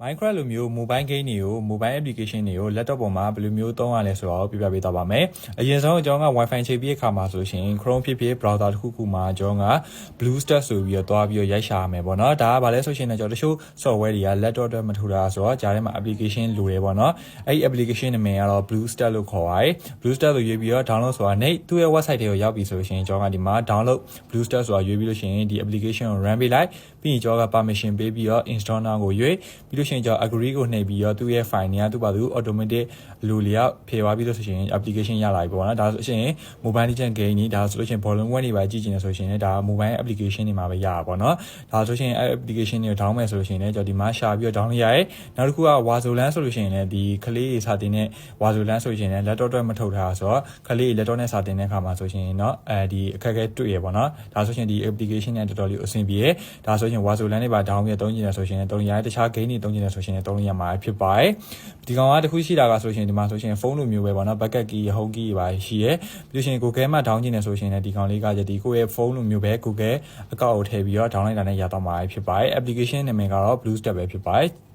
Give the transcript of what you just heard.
Minecraft လိုမျိုး mobile game တွေကို mobile application တွေကို laptop ပေါ်မှာဘယ်လိုမျိုးသုံးရလဲဆိုတော့ပြပြပေးသွားပါမယ်။အရင်ဆုံးကျွန်တော်က Wi-Fi ချိန်ပြီးအခါမှာဆိုလို့ရှိရင် Chrome ဖြစ်ဖြစ် browser တစ်ခုခုမှာကျွန်တော်က BlueStacks ဆိုပြီးတော့တွားပြီးတော့ရိုက်ရှာရမယ်ပေါ့နော်။ဒါကဘာလဲဆိုရှင်လည်းကျွန်တော်တချို့ software တွေက laptop အတွက်မထူတာဆိုတော့ကြားထဲမှာ application လိုတယ်ပေါ့နော်။အဲ့ဒီ application နာမည်ကတော့ BlueStacks လို့ခေါ်ပါတယ်။ BlueStacks ကိုရွေးပြီးတော့ download ဆိုတာနဲ့သူ့ရဲ့ website တွေကိုရောက်ပြီဆိုလို့ရှိရင်ကျွန်တော်ကဒီမှာ download BlueStacks ဆိုတာရွေးပြီးလို့ရှိရင်ဒီ application ကို run ပေးလိုက်ပြီးရင်ကျွန်တော်က permission ပေးပြီးတော့ install now ကိုရွေးပြီးလို့ရှိရင်ကျွန်တော် agree ကိုနှိပ်ပြီးတော့သူ့ရဲ့ file တွေကသူ့ဘာသူ automatic လူလေးကဖယ်သွားပြီးလို့ဆိုရင် application ရလာပြီပေါ့နော်ဒါဆိုရင် mobile legend game ကြီးဒါဆိုလို့ရှိရင် volume 1တွေပါကြည့်ချင်တယ်ဆိုရှင်လည်းဒါ mobile application တွေမှာပဲရတာပေါ့နော်ဒါဆိုရှင် application တွေကို download မယ်ဆိုလို့ရှိရင်လည်းကျွန်တော်ဒီမှာရှာပြီးတော့ download ရတယ်နောက်တစ်ခုက Wazoland ဆိုလို့ရှိရင်လည်းဒီကလေးတွေစာတင်တဲ့ Wazoland ဆိုရှင်လည်း laptop အတွက်မထုတ်ထားဆိုတော့ကလေး laptop နဲ့စာတင်တဲ့အခါမှာဆိုရှင်เนาะဒီအခက်အခဲတွေ့ရပေါ့နော်ဒါဆိုရှင်ဒီ application နဲ့တော်တော်လေးအဆင်ပြေဒါဆိုရှင် Wazoland တွေပါ download ပြီးသုံးချင်တယ်ဆိုရှင်လည်းသုံးရတခြား game တွေသုံးချင်တယ်ဆိုရှင်လည်းသုံးရမှာဖြစ်ပါတယ်ဒီကောင်ကတခုရှိတာကဆိုရှင်ဒီမှာဆိုရှင်ဖုန်းလိုမျိုးပဲပေါ့နော် backup key home key ပါရှိရပြီးရှင် Google မှာ download ချင်တယ်ဆိုရှင်လည်းဒီကောင်လေးကဒီကိုယ့်ရဲ့ဖုန်းလိုမျိုးပဲ Google အကောင့်ကိုထည့်ပြီးတော့ download လာနဲ့ရတော့မှာဖြစ်ပါတယ် application နာမည်ကတော့ BlueStacks ပဲဖြစ်ပါတယ်